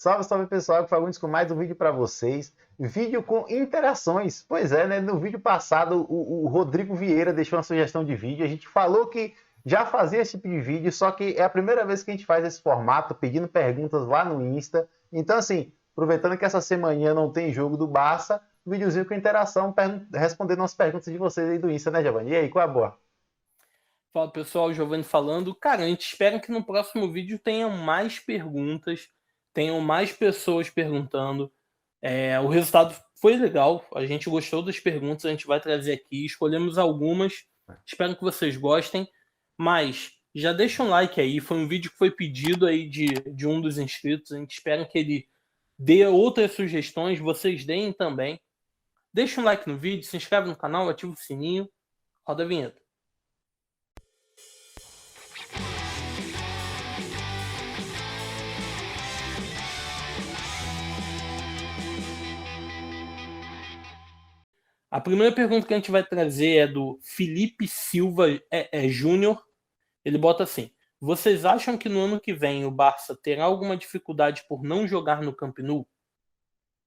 Salve, salve pessoal, Fagundes com mais um vídeo para vocês. Vídeo com interações. Pois é, né? No vídeo passado, o Rodrigo Vieira deixou uma sugestão de vídeo. A gente falou que já fazia esse tipo de vídeo, só que é a primeira vez que a gente faz esse formato, pedindo perguntas lá no Insta. Então, assim, aproveitando que essa semana não tem jogo do Barça, um videozinho com interação, respondendo as perguntas de vocês aí do Insta, né, Giovanni? E aí, qual é a boa? Fala pessoal, Giovanni falando. Cara, a gente espera que no próximo vídeo tenham mais perguntas, tenham mais pessoas perguntando. O resultado foi legal, a gente gostou das perguntas, a gente vai trazer aqui, escolhemos algumas, espero que vocês gostem, mas já deixa um like aí, foi um vídeo que foi pedido aí de um dos inscritos, a gente espera que ele dê outras sugestões, vocês deem também. Deixa um like no vídeo, se inscreve no canal, ativa o sininho, roda a vinheta. A primeira pergunta que a gente vai trazer é do Felipe Silva Júnior. Ele bota assim: vocês acham que no ano que vem o Barça terá alguma dificuldade por não jogar no Camp Nou?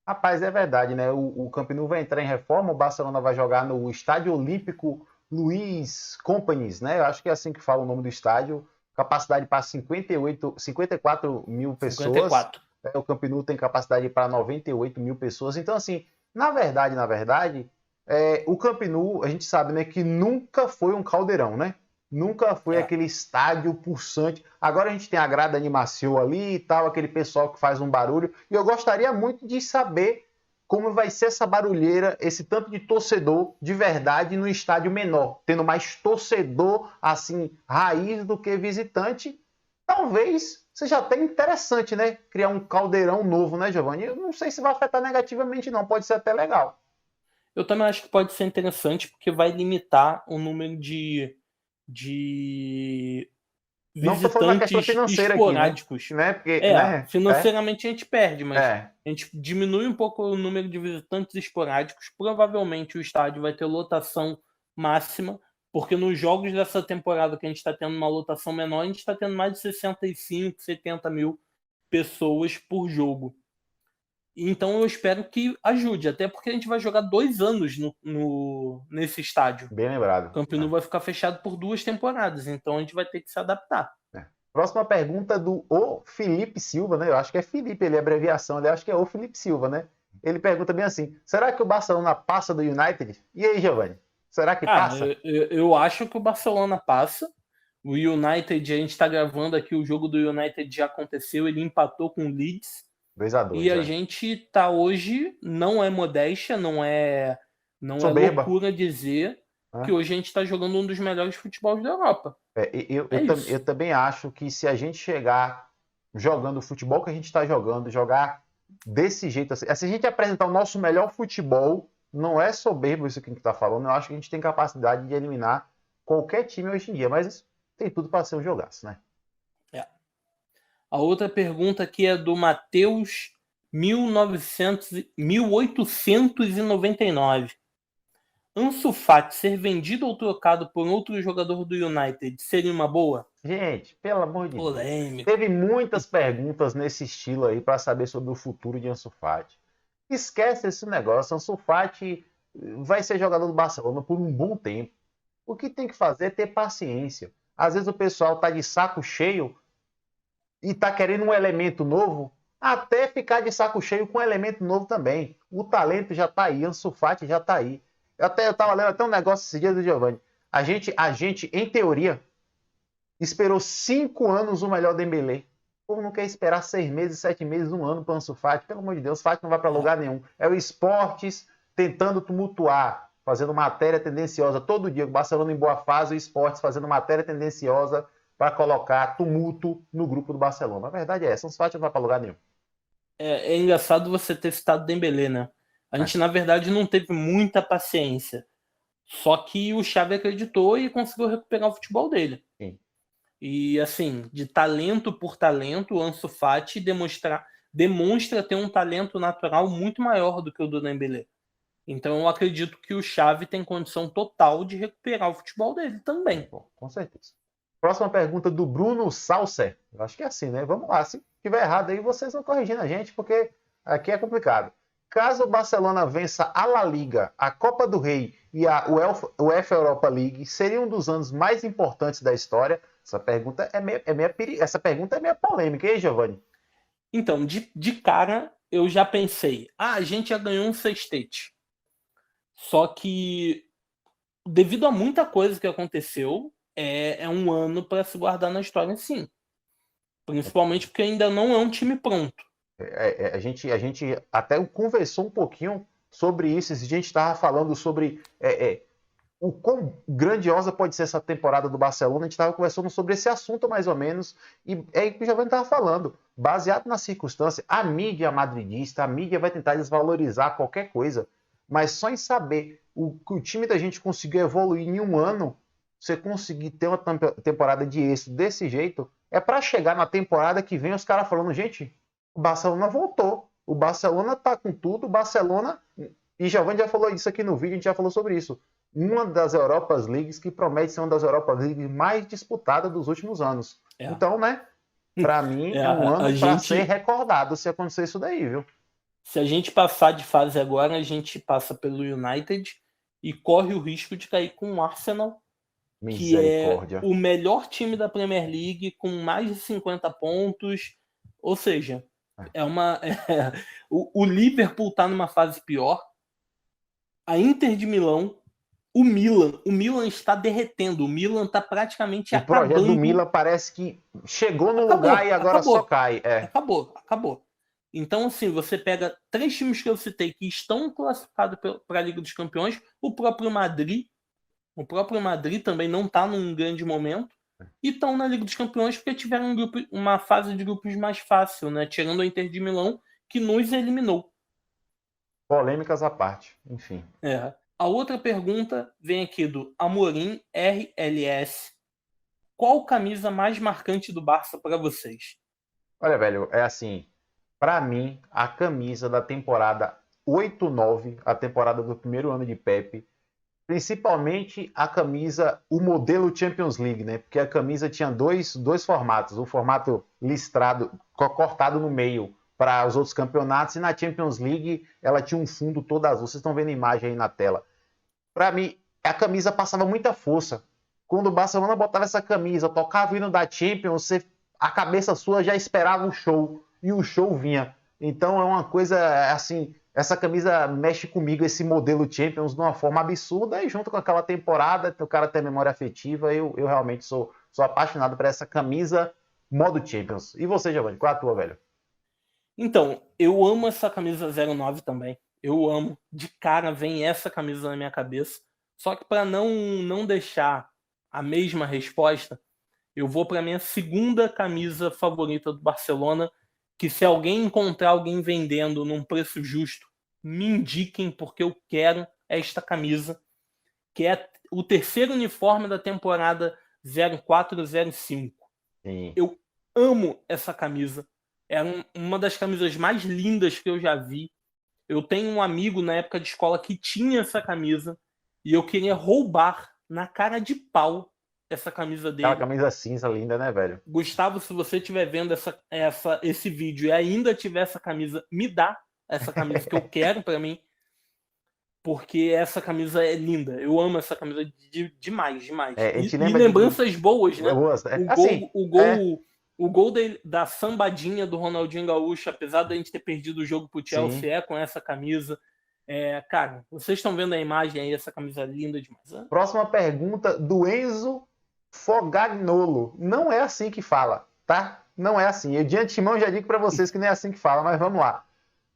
Rapaz, é verdade, né? O Camp Nou vai entrar em reforma, o Barcelona vai jogar no Estádio Olímpico Luiz Companys, né? Eu acho que é assim que fala o nome do estádio. Capacidade para 54 mil pessoas. 54. O Camp Nou tem capacidade para 98 mil pessoas. Então, assim, na verdade, o Camp Nou, a gente sabe, né, que nunca foi um caldeirão, né? Nunca foi aquele estádio pulsante. Agora a gente tem a grada animação ali e tal, aquele pessoal que faz um barulho. E eu gostaria muito de saber como vai ser essa barulheira, esse tanto de torcedor de verdade no estádio menor, tendo mais torcedor, assim, raiz do que visitante. Talvez seja até interessante, né? Criar um caldeirão novo, né, Giovanni? Eu não sei se vai afetar negativamente, não. Pode ser até legal. Eu também acho que pode ser interessante porque vai limitar o número de Não estou falando da questão visitantes financeira aqui, esporádicos. né? Porque, né? Financeiramente a gente perde, mas a gente diminui um pouco o número de visitantes esporádicos. Provavelmente o estádio vai ter lotação máxima, porque nos jogos dessa temporada que a gente está tendo uma lotação menor, a gente está tendo mais de 65, 70 mil pessoas por jogo. Então eu espero que ajude, até porque a gente vai jogar 2 anos nesse estádio. Bem lembrado. O Camp Nou vai ficar fechado por 2 temporadas, então a gente vai ter que se adaptar. Próxima pergunta do O Felipe Silva, né? Eu acho que é Felipe, ele é abreviação, eu acho que é O Felipe Silva, né? Ele pergunta bem assim: será que o Barcelona passa do United? E aí, Giovanni? Será que passa? Eu acho que o Barcelona passa. O United, a gente está gravando aqui, o jogo do United já aconteceu, ele empatou com o Leeds. 2-2. E a gente tá hoje, não é modéstia, não é Soberba. loucura dizer que hoje a gente está jogando um dos melhores futebols da Europa. Eu também acho que se a gente chegar jogando o futebol que a gente está jogando, jogar desse jeito, assim, se a gente apresentar o nosso melhor futebol, não é soberbo isso que a gente está falando, eu acho que a gente tem capacidade de eliminar qualquer time hoje em dia, mas tem tudo para ser um jogaço, né? A outra pergunta aqui é do Matheus 1899. Ansu Fati ser vendido ou trocado por outro jogador do United seria uma boa? Gente, pelo amor de Polêmico. Deus. Teve muitas perguntas nesse estilo aí para saber sobre o futuro de Ansu Fati. Esquece esse negócio. Ansu Fati vai ser jogador do Barcelona por um bom tempo. O que tem que fazer é ter paciência. Às vezes o pessoal tá de saco cheio e tá querendo um elemento novo, até ficar de saco cheio com um elemento novo também. O talento já tá aí, Ansu Fati já tá aí. Eu tava lendo até um negócio esses dias do Giovanni. A gente, em teoria, esperou 5 anos o melhor Dembélé. O povo não quer esperar 6 meses, 7 meses, 1 ano para o Ansu Fati. Pelo amor de Deus, o Fati não vai para lugar nenhum. É o Esportes tentando tumultuar, fazendo matéria tendenciosa todo dia. O Barcelona em boa fase, o Esportes fazendo matéria tendenciosa para colocar tumulto no grupo do Barcelona. A verdade é essa, o Ansu Fati não vai para lugar nenhum. É engraçado você ter citado Dembélé, né? A gente, na verdade, não teve muita paciência. Só que o Xavi acreditou e conseguiu recuperar o futebol dele. Sim. E, assim, de talento por talento, o Ansu Fati demonstra ter um talento natural muito maior do que o do Dembélé. Então, eu acredito que o Xavi tem condição total de recuperar o futebol dele também. Bom, com certeza. Próxima pergunta do Bruno Salser. Eu acho que é assim, né? Vamos lá, sim. tiver errado aí, vocês vão corrigindo a gente, porque aqui é complicado. Caso o Barcelona vença a La Liga, a Copa do Rei e a UEFA Europa League, seria um dos anos mais importantes da história? Essa pergunta essa pergunta é meio polêmica, hein, Giovanni? Então, de cara, eu já pensei, a gente já ganhou um sextete. Só que, devido a muita coisa que aconteceu, é um ano para se guardar na história, sim. Principalmente porque ainda não é um time pronto. A gente até conversou um pouquinho sobre isso. A gente estava falando sobre o quão grandiosa pode ser essa temporada do Barcelona. A gente estava conversando sobre esse assunto mais ou menos. E é o que o Giovanni estava falando. Baseado na circunstância, a mídia madridista, a mídia vai tentar desvalorizar qualquer coisa. Mas só em saber que o time da gente conseguiu evoluir em um ano, você conseguir ter uma temporada de êxito desse jeito, é para chegar na temporada que vem os caras falando, gente, o Barcelona voltou. O Barcelona tá com tudo. O Barcelona, e Giovanni já falou isso aqui no vídeo, a gente já falou sobre isso. Uma das Europas Leagues que promete ser uma das Europas Leagues mais disputadas dos últimos anos. Então, né, para mim é um ano para ser recordado se acontecer isso daí, viu? Se a gente passar de fase agora, a gente passa pelo United e corre o risco de cair com o Arsenal, que é o melhor time da Premier League, com mais de 50 pontos. Ou seja, o Liverpool está numa fase pior. A Inter de Milão, o Milan está derretendo. O Milan está praticamente acabando. O projeto do Milan parece que chegou no lugar e agora só cai. Acabou. Então, assim, você pega 3 times que eu citei que estão classificados para a Liga dos Campeões. O próprio Madrid também não está num grande momento. E estão na Liga dos Campeões porque tiveram uma fase de grupos mais fácil, né? Tirando a Inter de Milão, que nos eliminou. Polêmicas à parte, enfim. A outra pergunta vem aqui do Amorim RLS. Qual camisa mais marcante do Barça para vocês? Olha, velho, é assim, para mim, a camisa da temporada 8-9, a temporada do primeiro ano de Pepe, principalmente a camisa, o modelo Champions League, né? Porque a camisa tinha dois formatos, o formato listrado, cortado no meio para os outros campeonatos, e na Champions League ela tinha um fundo todo azul. Vocês estão vendo a imagem aí na tela. Para mim, a camisa passava muita força. Quando o Barcelona botava essa camisa, tocava o hino da Champions, a cabeça sua já esperava um show, e o show vinha. Então é uma coisa assim, essa camisa mexe comigo, esse modelo Champions, de uma forma absurda, e junto com aquela temporada, o cara tem memória afetiva, eu realmente sou apaixonado por essa camisa modo Champions. E você, Giovanni, qual é a tua, velho? Então, eu amo essa camisa 09 também. Eu amo. De cara vem essa camisa na minha cabeça. Só que para não deixar a mesma resposta, eu vou para minha segunda camisa favorita do Barcelona, que se alguém encontrar alguém vendendo num preço justo, me indiquem, porque eu quero esta camisa, que é o terceiro uniforme da temporada 04/05. Eu amo essa camisa. É uma das camisas mais lindas que eu já vi. Eu tenho um amigo na época de escola que tinha essa camisa e eu queria roubar na cara de pau essa camisa dele. Aquela camisa cinza linda, né, velho? Gustavo, se você estiver vendo esse vídeo e ainda tiver essa camisa, me dá essa camisa que eu quero pra mim, porque essa camisa é linda. Eu amo essa camisa demais. E lembranças boas, né? O gol da sambadinha do Ronaldinho Gaúcho, apesar da gente ter perdido o jogo pro Chelsea, com essa camisa. Cara, vocês estão vendo a imagem aí, essa camisa linda demais. Né? Próxima pergunta do Enzo Fogagnolo. Não é assim que fala, tá? Não é assim. Eu de antemão já digo para vocês que não é assim que fala, mas vamos lá.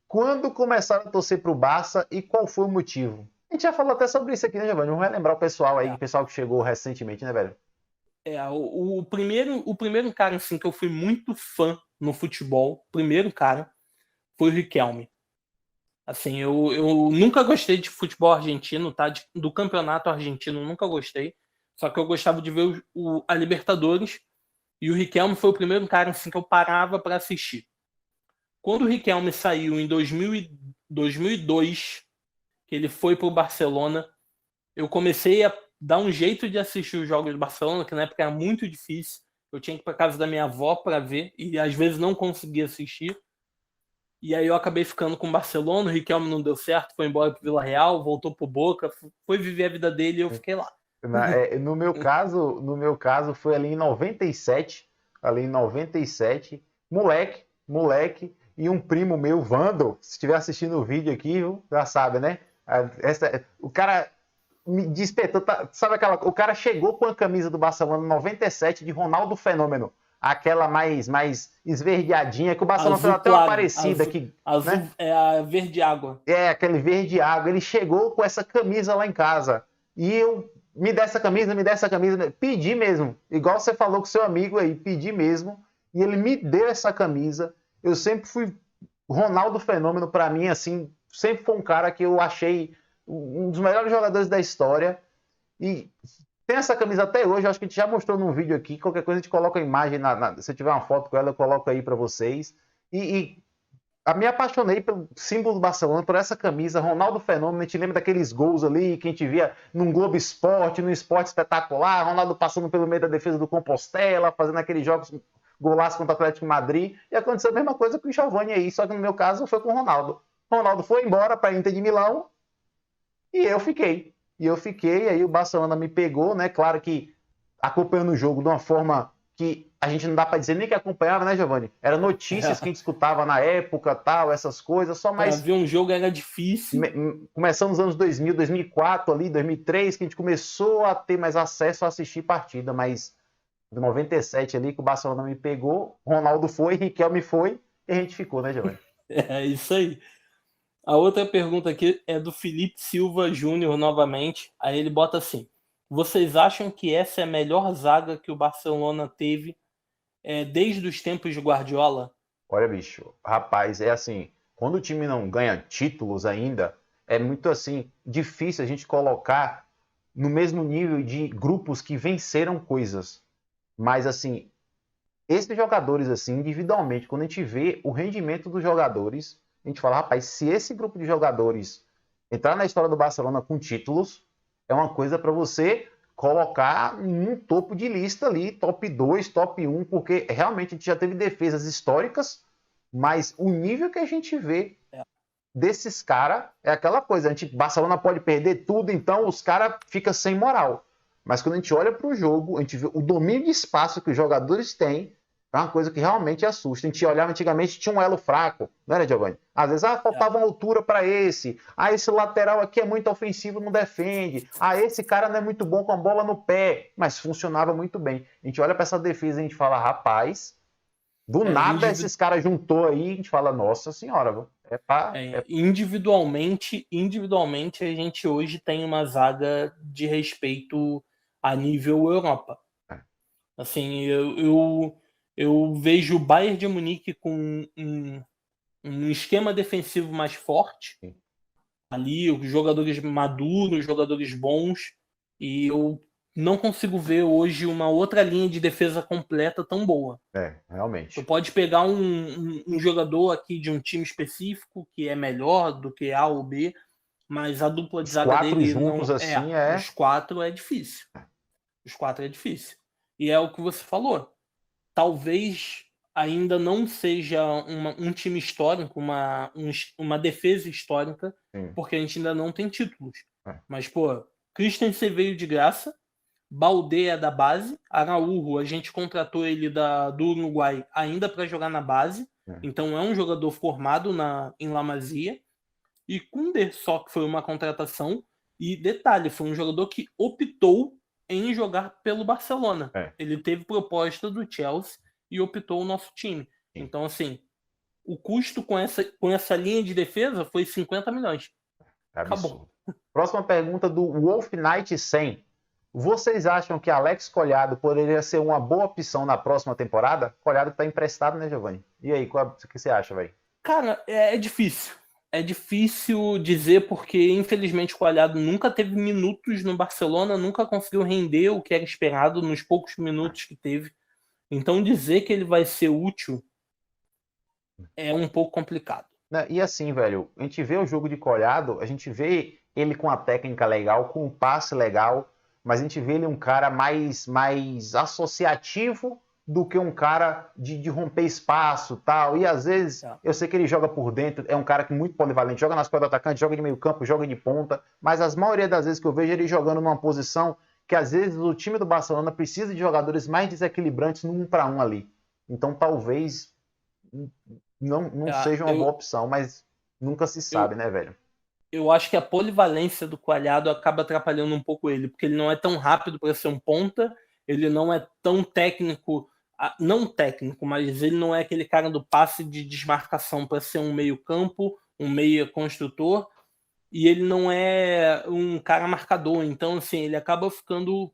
Quando começaram a torcer pro Barça e qual foi o motivo? A gente já falou até sobre isso aqui, né, Giovanni? Vamos relembrar o pessoal aí, o pessoal que chegou recentemente, né, velho? O primeiro cara assim, que eu fui muito fã no futebol, primeiro cara, foi o Riquelme. Assim, eu nunca gostei de futebol argentino, tá? Do campeonato argentino, nunca gostei. Só que eu gostava de ver a Libertadores. E o Riquelme foi o primeiro cara assim, que eu parava para assistir. Quando o Riquelme saiu em 2002, que ele foi pro Barcelona, eu comecei a dar um jeito de assistir os jogos do Barcelona, que na época era muito difícil. Eu tinha que ir pra casa da minha avó para ver, e às vezes não conseguia assistir. E aí eu acabei ficando com o Barcelona, o Riquelme não deu certo, foi embora pro Vila Real, voltou pro Boca, foi viver a vida dele e eu fiquei lá. No meu caso foi ali em 97, moleque, e um primo meu, Vando, se estiver assistindo o vídeo aqui, viu, já sabe, né? O cara me despertou, sabe o cara chegou com a camisa do Barcelona 97 de Ronaldo Fenômeno, aquela mais esverdeadinha, que o Barcelona fez até uma parecida aqui, azul, né? É a verde água. É, aquele verde água. Ele chegou com essa camisa lá em casa. E eu, me dá essa camisa. Pedi mesmo. Igual você falou com seu amigo aí, pedi mesmo. E ele me deu essa camisa. Eu sempre fui Ronaldo Fenômeno pra mim, assim, sempre foi um cara que eu achei um dos melhores jogadores da história. E tem essa camisa até hoje, eu acho que a gente já mostrou num vídeo aqui. Qualquer coisa a gente coloca a imagem, se tiver uma foto com ela, eu coloco aí pra vocês. E me apaixonei pelo símbolo do Barcelona, por essa camisa, Ronaldo Fenômeno. A gente lembra daqueles gols ali que a gente via num Globo Esporte, no Esporte Espetacular, Ronaldo passando pelo meio da defesa do Compostela, fazendo aqueles jogos, golaço contra o Atlético de Madrid. E aconteceu a mesma coisa com o Giovani aí, só que no meu caso foi com o Ronaldo. Ronaldo foi embora para a Inter de Milão e eu fiquei. Aí o Barcelona me pegou, né? Claro que acompanhando o jogo de uma forma que a gente não dá para dizer nem que acompanhava, né, Giovani? Era notícias que a gente escutava na época, tal, essas coisas, só mais... Pra ver um jogo era difícil. Começando nos anos 2000, 2004 ali, 2003, que a gente começou a ter mais acesso a assistir partida, mas de 97 ali que o Barcelona me pegou, Ronaldo foi, Riquelme foi, e a gente ficou, né, Giovani? É isso aí. A outra pergunta aqui é do Felipe Silva Júnior novamente. Aí ele bota assim: vocês acham que essa é a melhor zaga que o Barcelona teve desde os tempos de Guardiola? Olha, bicho, rapaz, é assim, quando o time não ganha títulos ainda, é muito assim, difícil a gente colocar no mesmo nível de grupos que venceram coisas. Mas assim, esses jogadores assim, individualmente, quando a gente vê o rendimento dos jogadores, a gente fala, rapaz, se esse grupo de jogadores entrar na história do Barcelona com títulos, é uma coisa para você colocar num topo de lista ali, top 2, top 1, porque realmente a gente já teve defesas históricas, mas o nível que a gente vê desses caras é aquela coisa, Barcelona pode perder tudo, então os caras ficam sem moral. Mas quando a gente olha para o jogo, a gente vê o domínio de espaço que os jogadores têm, é uma coisa que realmente assusta. A gente olhava antigamente, tinha um elo fraco, não era, Giovani? Às vezes, faltava uma altura para esse. Esse lateral aqui é muito ofensivo, não defende. Esse cara não é muito bom com a bola no pé. Mas funcionava muito bem. A gente olha para essa defesa e a gente fala, rapaz, do nada esses caras juntou aí, a gente fala, nossa senhora, individualmente, a gente hoje tem uma zaga de respeito a nível Europa. Assim, eu vejo o Bayern de Munique com um esquema defensivo mais forte. Sim. Ali, os jogadores maduros, jogadores bons. E eu não consigo ver hoje uma outra linha de defesa completa tão boa. Realmente. Tu pode pegar um jogador aqui de um time específico que é melhor do que A ou B, mas a dupla de zaga dele juntos, não assim, Os quatro é difícil. Os quatro é difícil. E é o que você falou. Talvez ainda não seja um time histórico, uma defesa histórica, porque a gente ainda não tem títulos. Mas, Christensen veio de graça, Baldé é da base, Araújo, a gente contratou ele do Uruguai ainda para jogar na base, então é um jogador formado em La Masia, e Koundé só que foi uma contratação, e detalhe, foi um jogador que optou em jogar pelo Barcelona. Ele teve proposta do Chelsea e optou o nosso time. Então, assim, o custo com essa linha de defesa foi 50 milhões. Acabou. Próxima pergunta do Wolf Knight 100. Vocês acham que Alex Collado poderia ser uma boa opção na próxima temporada? Collado está emprestado, né, Giovani? E aí, o que você acha, velho? Cara, é difícil. É difícil dizer porque, infelizmente, o Collado nunca teve minutos no Barcelona, nunca conseguiu render o que era esperado nos poucos minutos que teve. Então, dizer que ele vai ser útil é um pouco complicado. E assim, velho, a gente vê o jogo de Collado, a gente vê ele com a técnica legal, com um passe legal, mas a gente vê ele um cara mais associativo do que um cara de romper espaço tal. E às vezes, eu sei que ele joga por dentro, é um cara que é muito polivalente, joga nas costas do atacante, joga de meio campo, joga de ponta, mas a maioria das vezes que eu vejo ele jogando numa posição que às vezes o time do Barcelona precisa de jogadores mais desequilibrantes no 1 para 1 ali. Então talvez não seja uma boa opção, mas nunca se sabe, né, velho? Eu acho que a polivalência do Coalhado acaba atrapalhando um pouco ele, porque ele não é tão rápido para ser um ponta, ele não é tão técnico, não técnico, mas ele não é aquele cara do passe de desmarcação para ser um meio-campo, um meia construtor, e ele não é um cara marcador. Então, assim, ele acaba ficando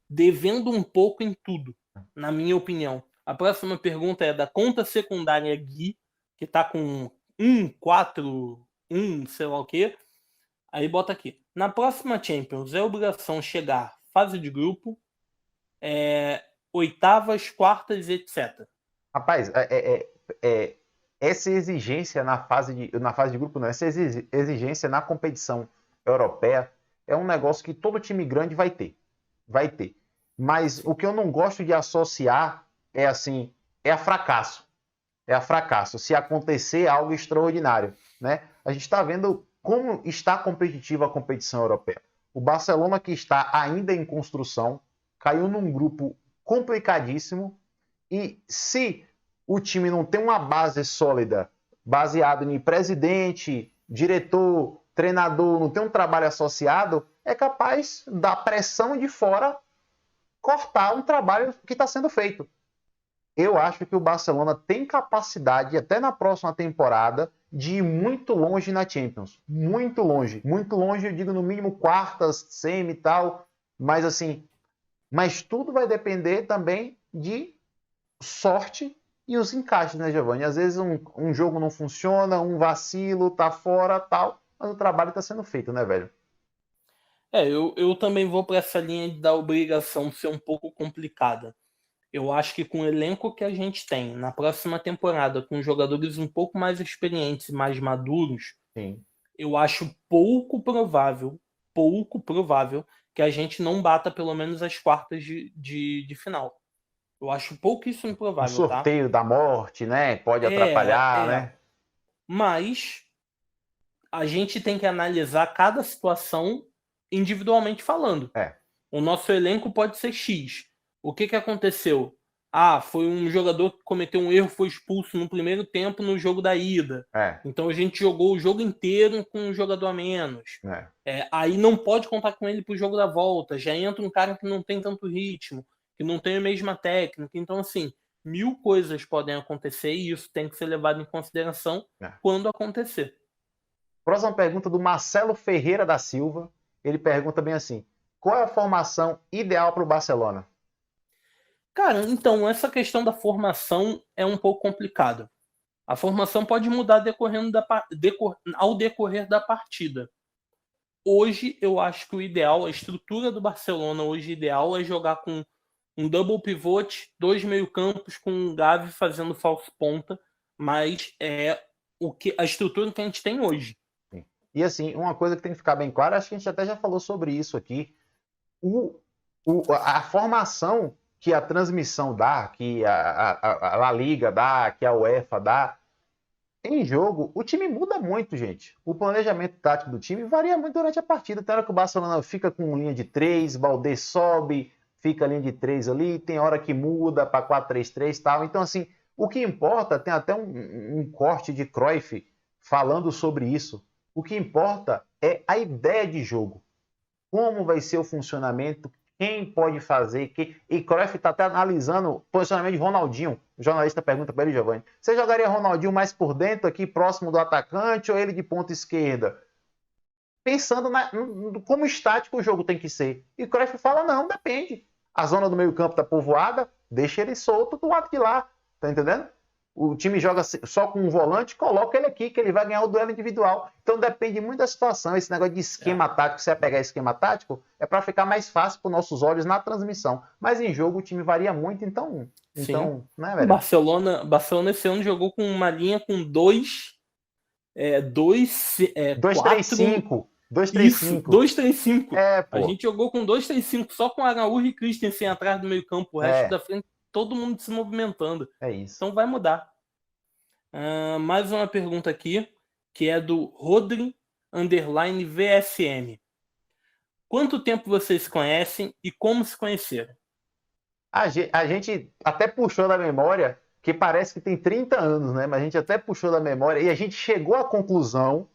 devendo um pouco em tudo, na minha opinião. A próxima pergunta é da conta secundária Gui, que tá com 4, sei lá o quê. Aí bota aqui. Na próxima Champions é obrigação chegar fase de grupo, oitavas, quartas, etc. Rapaz, essa exigência na fase de grupo, não, essa exigência na competição europeia é um negócio que todo time grande vai ter. Vai ter. Mas o que eu não gosto de associar é assim, é a fracasso. É a fracasso, se acontecer algo extraordinário, né? A gente está vendo como está competitiva a competição europeia. O Barcelona, que está ainda em construção, caiu num grupo complicadíssimo, e se o time não tem uma base sólida, baseado em presidente, diretor, treinador, não tem um trabalho associado, é capaz da pressão de fora cortar um trabalho que está sendo feito. Eu acho que o Barcelona tem capacidade, até na próxima temporada, de ir muito longe na Champions. Muito longe. Muito longe, eu digo no mínimo quartas, semi e tal. Mas assim, mas tudo vai depender também de sorte e os encaixes, né, Giovanni? Às vezes um jogo não funciona, um vacilo, tá fora, tal, mas o trabalho tá sendo feito, né, velho? Eu também vou para essa linha da obrigação ser um pouco complicada. Eu acho que com o elenco que a gente tem na próxima temporada, com jogadores um pouco mais experientes e mais maduros, Sim. Eu acho pouco provável que a gente não bata pelo menos as quartas de final. Eu acho pouquíssimo Um provável, tá? sorteio da morte, né? Pode atrapalhar, né? Mas a gente tem que analisar cada situação individualmente falando. O nosso elenco pode ser X. O que aconteceu? Foi um jogador que cometeu um erro, foi expulso no primeiro tempo no jogo da ida. Então a gente jogou o jogo inteiro com um jogador a menos. Aí não pode contar com ele pro jogo da volta. Já entra um cara que não tem tanto ritmo, que não tem a mesma técnica. Então, assim, 1000 coisas podem acontecer e isso tem que ser levado em consideração quando acontecer. Próxima pergunta do Marcelo Ferreira da Silva. Ele pergunta bem assim: qual é a formação ideal para o Barcelona? Cara, então, essa questão da formação é um pouco complicada. A formação pode mudar ao decorrer da partida. Hoje, eu acho que o ideal, a estrutura do Barcelona hoje ideal é jogar com um double pivot, 2 meio-campos, com um Gavi fazendo falso ponta, mas é a estrutura que a gente tem hoje. E assim, uma coisa que tem que ficar bem clara, acho que a gente até já falou sobre isso aqui, a formação que a transmissão dá, que a La Liga dá, que a UEFA dá, em jogo, o time muda muito, gente. O planejamento tático do time varia muito durante a partida. Tem hora que o Barcelona fica com linha de 3, Valdés sobe, fica linha de 3 ali, tem hora que muda para 4-3-3 e tal. Então, assim, o que importa, tem até um corte de Cruyff falando sobre isso. O que importa é a ideia de jogo. Como vai ser o funcionamento, quem pode fazer, e Cruyff está até analisando o posicionamento de Ronaldinho. O jornalista pergunta para ele, Giovanni, você jogaria Ronaldinho mais por dentro, aqui próximo do atacante, ou ele de ponta esquerda? Pensando como estático o jogo tem que ser. E Cruyff fala, não, depende. A zona do meio campo está povoada, deixa ele solto do lado de lá, tá entendendo? O time joga só com um volante, coloca ele aqui, que ele vai ganhar o duelo individual. Então depende muito da situação. Esse negócio de esquema tático, se você pegar esquema tático, é para ficar mais fácil para os nossos olhos na transmissão. Mas em jogo o time varia muito, então né, velho? Barcelona esse ano jogou com uma linha com 2-3-5. 2-3-5. A gente jogou com 2-3-5, só com Araújo e Christensen atrás do meio campo, o resto da frente todo mundo se movimentando. É isso. Então vai mudar. Mais uma pergunta aqui, que é do Rodri_VSM. Quanto tempo vocês se conhecem e como se conheceram? A gente até puxou da memória, que parece que tem 30 anos, né? Mas a gente até puxou da memória e a gente chegou à conclusão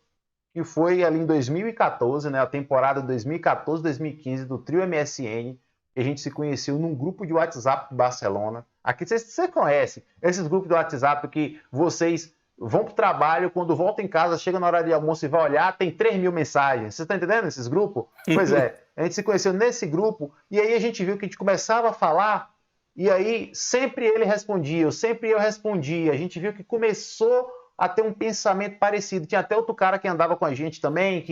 que foi ali em 2014, né? A temporada 2014-2015 do Trio MSN, que a gente se conheceu num grupo de WhatsApp do Barcelona. Aqui você conhece esses grupos de WhatsApp que vocês vão para o trabalho, quando voltam em casa, chega na hora de almoço e vai olhar, tem 3.000 mensagens. Você está entendendo esses grupos? Pois é, a gente se conheceu nesse grupo e aí a gente viu que a gente começava a falar e aí sempre ele respondia, sempre eu respondia. A gente viu que começou a ter um pensamento parecido. Tinha até outro cara que andava com a gente também,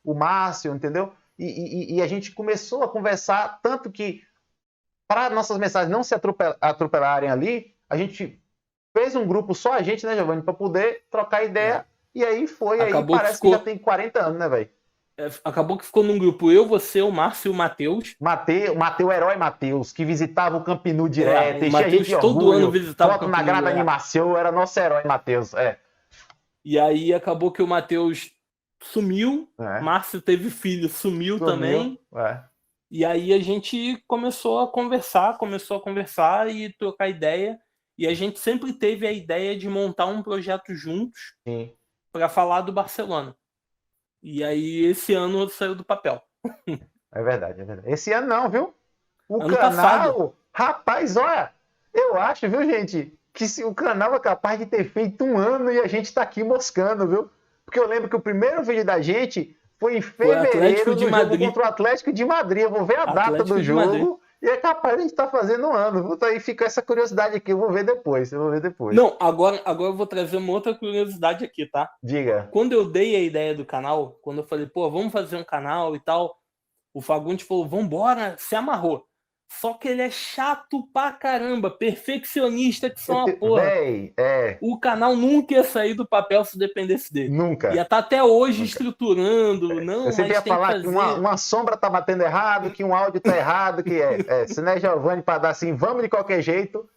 o Márcio, entendeu? E a gente começou a conversar, tanto que para nossas mensagens não se atropelarem ali, a gente fez um grupo só a gente, né, Giovanni, para poder trocar ideia. E aí foi, Acabou aí parece que já tem 40 anos, né, velho? Acabou que ficou num grupo eu, você, o Márcio e o Matheus. O herói Matheus, que visitava o Camp Nou direto, enchia a gente de orgulho. Todo ano visitava foto o Camp Nou na grada animação, era nosso herói Matheus, E aí acabou que o Matheus sumiu, Márcio teve filho, sumiu também. E aí a gente começou a conversar e trocar ideia. E a gente sempre teve a ideia de montar um projeto juntos para falar do Barcelona. E aí esse ano saiu do papel. É verdade, é verdade. Esse ano não, viu? O ano canal, passado. Rapaz, olha, eu acho, viu, gente, que o canal é capaz de ter feito 1 ano e a gente tá aqui moscando, viu? Porque eu lembro que o primeiro vídeo da gente foi em fevereiro do jogo contra o Atlético de Madrid. Eu vou ver a data do jogo e é capaz de a gente estar fazendo 1 ano. Aí fica essa curiosidade aqui, eu vou ver depois. Não, agora eu vou trazer uma outra curiosidade aqui, tá? Diga. Quando eu dei a ideia do canal, quando eu falei, vamos fazer um canal e tal, o Fagundes falou, vambora, se amarrou. Só que ele é chato pra caramba, perfeccionista que são uma porra. O canal nunca ia sair do papel se dependesse dele. Nunca. Ia estar até hoje estruturando. Não, eu sempre ia falar que uma sombra tá batendo errado, que um áudio tá errado, que se não é Giovanni pra dar assim, vamos de qualquer jeito,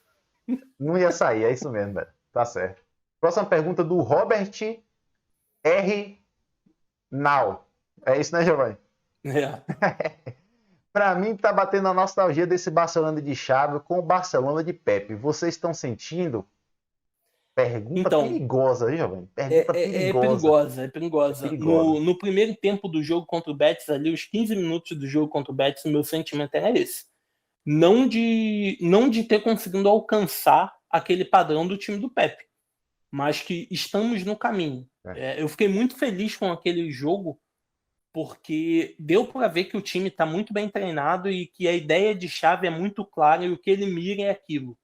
não ia sair. É isso mesmo, velho. Tá certo. Próxima pergunta do Robert R. Nau. É isso, né, Giovanni? Pra mim, tá batendo a nostalgia desse Barcelona de Xavi com o Barcelona de Pepe. Vocês estão sentindo? Pergunta perigosa, hein, Giovanni? É perigosa. No primeiro tempo do jogo contra o Betis, ali, os 15 minutos do jogo contra o Betis, o meu sentimento era esse. Não de ter conseguido alcançar aquele padrão do time do Pepe, mas que estamos no caminho. Eu fiquei muito feliz com aquele jogo, porque deu para ver que o time está muito bem treinado e que a ideia de Xavi é muito clara e o que ele mira é aquilo.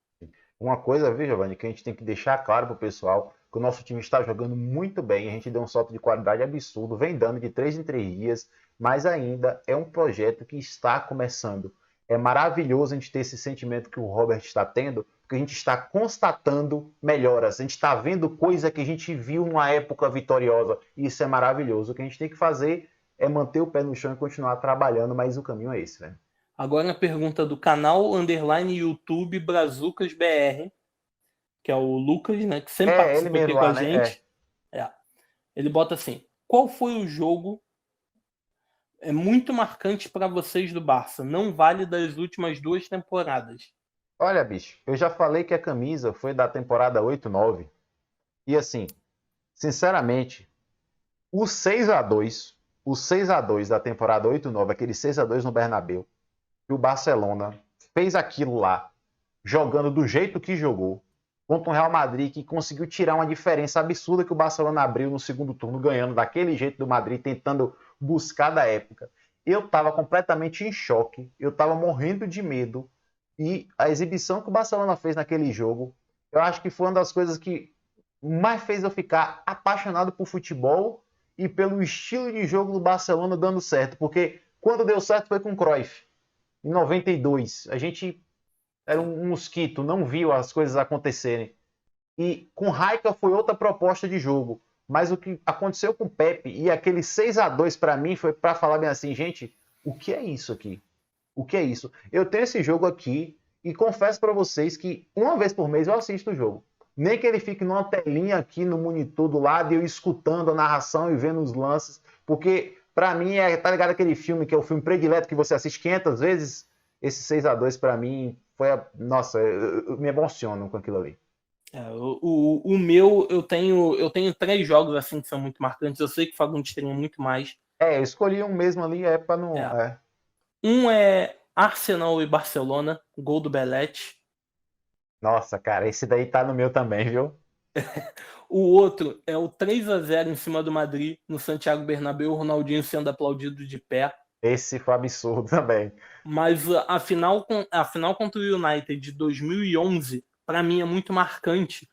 Uma coisa, viu, Giovanni, que a gente tem que deixar claro para o pessoal, que o nosso time está jogando muito bem, a gente deu um salto de qualidade absurdo, vem dando de 3 em 3 dias, mas ainda é um projeto que está começando. É maravilhoso a gente ter esse sentimento que o Robert está tendo, porque a gente está constatando melhoras, a gente está vendo coisa que a gente viu numa época vitoriosa, e isso é maravilhoso. O que a gente tem que fazer é manter o pé no chão e continuar trabalhando, mas o caminho é esse, velho. Agora a pergunta do canal _YouTube Brazucas BR, que é o Lucas, né, que sempre participa aqui com a gente. Ele bota assim: qual foi o jogo muito marcante para vocês do Barça? Não vale das últimas 2 temporadas. Olha, bicho, eu já falei que a camisa foi da temporada 8-9. E assim, sinceramente, o 6-2 da temporada 8-9, aquele 6-2 no Bernabéu, que o Barcelona fez aquilo lá, jogando do jeito que jogou, contra um Real Madrid que conseguiu tirar uma diferença absurda que o Barcelona abriu no segundo turno, ganhando daquele jeito do Madrid, tentando buscar da época. Eu estava completamente em choque, eu estava morrendo de medo, e a exibição que o Barcelona fez naquele jogo, eu acho que foi uma das coisas que mais fez eu ficar apaixonado por futebol e pelo estilo de jogo do Barcelona dando certo, porque quando deu certo foi com o Cruyff, em 92. A gente era um mosquito, não viu as coisas acontecerem. E com Raika foi outra proposta de jogo. Mas o que aconteceu com o Pepe e aquele 6-2 para mim foi para falar bem assim, gente, o que é isso aqui? O que é isso? Eu tenho esse jogo aqui E confesso para vocês que uma vez por mês eu assisto o jogo. Nem que ele fique numa telinha aqui no monitor do lado e eu escutando a narração e vendo os lances. Porque, para mim, tá ligado aquele filme que é o filme predileto que você assiste 500 vezes? Esse 6-2 para mim foi nossa, eu me emociono com aquilo ali. O meu, eu tenho 3 jogos assim que são muito marcantes. Eu sei que o Fagundes teria muito mais. Eu escolhi um mesmo ali, para não. Um é Arsenal e Barcelona, gol do Belletti. Nossa, cara, esse daí tá no meu também, viu? O outro é o 3-0 em cima do Madrid, no Santiago Bernabéu, o Ronaldinho sendo aplaudido de pé. Esse foi absurdo também. Mas a final contra o United de 2011, para mim é muito marcante,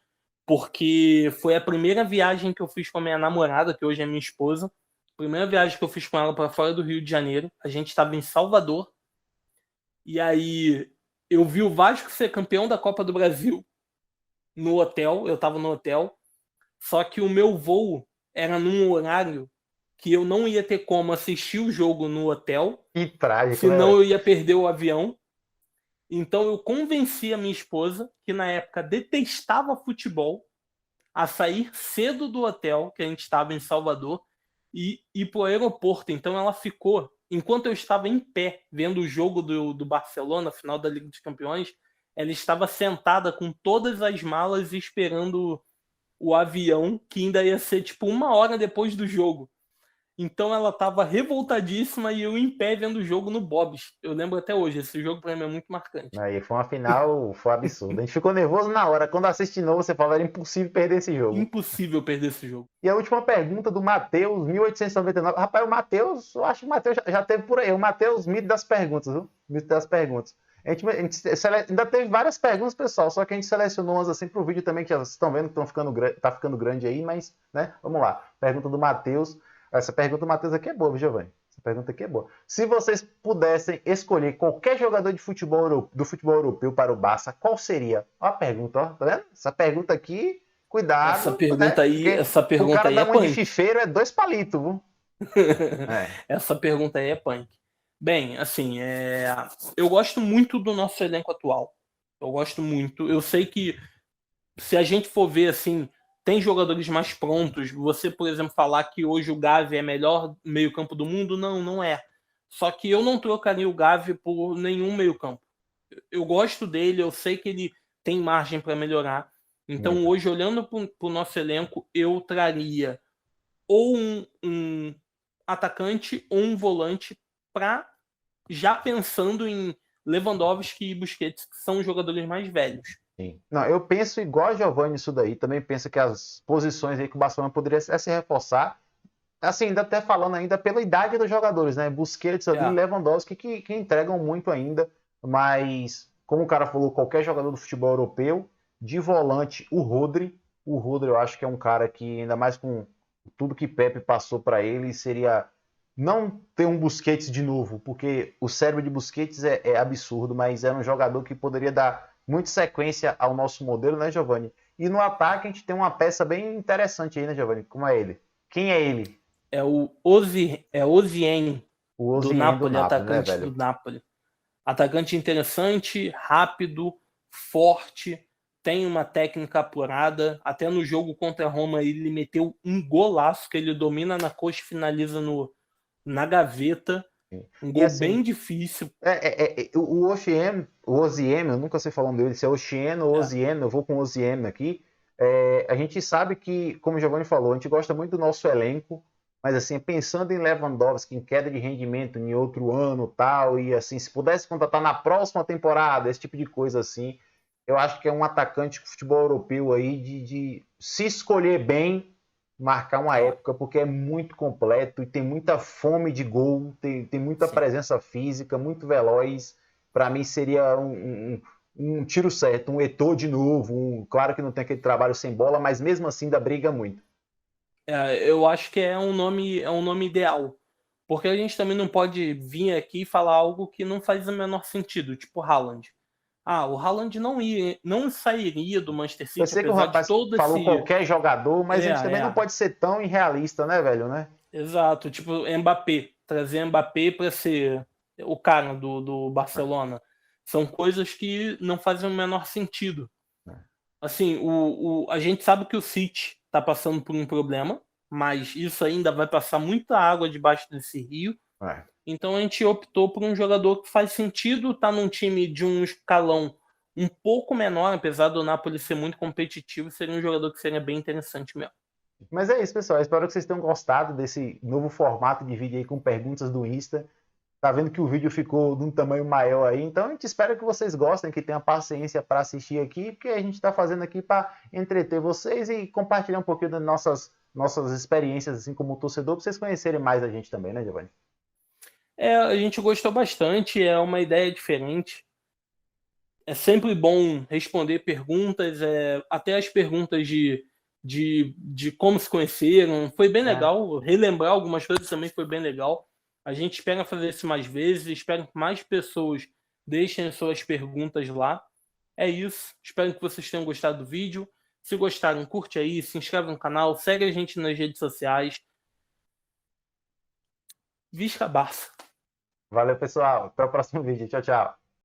porque foi a primeira viagem que eu fiz com a minha namorada, que hoje é minha esposa. Primeira viagem que eu fiz com ela para fora do Rio de Janeiro. A gente estava em Salvador. E aí eu vi o Vasco ser campeão da Copa do Brasil no hotel. Eu estava no hotel. Só que o meu voo era num horário que eu não ia ter como assistir o jogo no hotel. Que trágico, senão eu ia perder o avião. Então eu convenci a minha esposa, que na época detestava futebol, a sair cedo do hotel, que a gente estava em Salvador, e ir para o aeroporto. Então ela ficou, enquanto eu estava em pé, vendo o jogo do Barcelona, final da Liga dos Campeões, ela estava sentada com todas as malas esperando o avião, que ainda ia ser tipo 1 hora depois do jogo. Então ela estava revoltadíssima e eu em pé vendo o jogo no Bob's. Eu lembro até hoje, esse jogo para mim é muito marcante. Aí foi uma final, foi absurdo. A gente ficou nervoso na hora. Quando assiste de novo, você fala, era impossível perder esse jogo. Impossível perder esse jogo. E a última pergunta do Matheus, 1899. Rapaz, o Matheus, eu acho que o Matheus já teve por aí. O Matheus, mito das perguntas, viu? Mito das perguntas. A gente ainda teve várias perguntas, pessoal, só que a gente selecionou umas assim pro vídeo também, que vocês estão vendo que tá ficando grande aí, mas, né, vamos lá. Pergunta do Matheus. Essa pergunta do Matheus aqui é boa, viu, Giovanni? Essa pergunta aqui é boa. Se vocês pudessem escolher qualquer jogador de futebol do futebol europeu para o Barça, qual seria? Ó a pergunta, ó, tá vendo? Essa pergunta aqui, cuidado. Essa pergunta aí, o cara aí dá é uma punk. de fifeiro, é 2 palitos, viu? Essa pergunta aí é punk. Bem, assim, eu gosto muito do nosso elenco atual. Eu gosto muito. Eu sei que se a gente for ver assim, tem jogadores mais prontos. Você, por exemplo, falar que hoje o Gavi é melhor meio-campo do mundo, não é. Só que eu não trocaria o Gavi por nenhum meio-campo. Eu gosto dele, eu sei que ele tem margem para melhorar. Então, hoje, olhando para o nosso elenco, eu traria ou um atacante ou um volante para já pensando em Lewandowski e Busquets, que são os jogadores mais velhos. Sim. Não, eu penso igual a Giovanni nisso daí. Também penso que as posições aí que o Barcelona poderia se reforçar. Assim, ainda até falando ainda pela idade dos jogadores, né? Busquets ali, Lewandowski, que entregam muito ainda. Mas, como o cara falou, qualquer jogador do futebol europeu, de volante, o Rodri. O Rodri eu acho que é um cara que, ainda mais com tudo que Pepe passou para ele, seria não ter um Busquets de novo, porque o cérebro de Busquets é absurdo, mas era um jogador que poderia dar muita sequência ao nosso modelo, né, Giovanni? E no ataque a gente tem uma peça bem interessante aí, né, Giovanni? Como é ele? Quem é ele? É o Osimhen, do Napoli, atacante, né, do Napoli. Atacante interessante, rápido, forte, tem uma técnica apurada. Até no jogo contra a Roma ele meteu um golaço que ele domina na coxa e finaliza na gaveta. Um gol assim, bem difícil. O Osimhen, eu nunca sei falar o nome dele, se é Osimhen ou Osimhen, eu vou com Osimhen aqui. A gente sabe que, como o Giovanni falou, a gente gosta muito do nosso elenco, mas assim, pensando em Lewandowski, em queda de rendimento em outro ano tal, e assim, se pudesse contratar na próxima temporada, esse tipo de coisa assim, eu acho que é um atacante de futebol europeu aí de se escolher bem, marcar uma época, porque é muito completo e tem muita fome de gol, tem muita presença física, muito veloz. Para mim seria um tiro certo, um Eto'o de novo. Claro que não tem aquele trabalho sem bola, mas mesmo assim ainda briga muito. Eu acho que é um nome ideal, porque a gente também não pode vir aqui e falar algo que não faz o menor sentido, tipo Haaland. O Haaland não sairia do Manchester City. Eu sei que o rapaz falou qualquer jogador, mas a gente também não pode ser tão irrealista, né, velho, né? Exato, tipo Mbappé. Trazer Mbappé para ser o cara do Barcelona. São coisas que não fazem o menor sentido. É. Assim, a gente sabe que o City está passando por um problema, mas isso ainda vai passar muita água debaixo desse rio. É. Então a gente optou por um jogador que faz sentido estar num time de um escalão um pouco menor, apesar do Napoli ser muito competitivo, seria um jogador que seria bem interessante mesmo. Mas é isso, pessoal. Espero que vocês tenham gostado desse novo formato de vídeo aí com perguntas do Insta. Tá vendo que o vídeo ficou de um tamanho maior aí, então a gente espera que vocês gostem, que tenham paciência para assistir aqui, porque a gente está fazendo aqui para entreter vocês e compartilhar um pouquinho das nossas experiências, assim como torcedor, para vocês conhecerem mais a gente também, né, Giovanni? A gente gostou bastante, é uma ideia diferente. É sempre bom responder perguntas, até as perguntas de como se conheceram. Foi bem legal. Relembrar algumas coisas também foi bem legal. A gente espera fazer isso mais vezes, espero que mais pessoas deixem suas perguntas lá. É isso. Espero que vocês tenham gostado do vídeo. Se gostaram, curte aí, se inscreve no canal, segue a gente nas redes sociais. Visca Barça! Valeu, pessoal. Até o próximo vídeo. Tchau, tchau.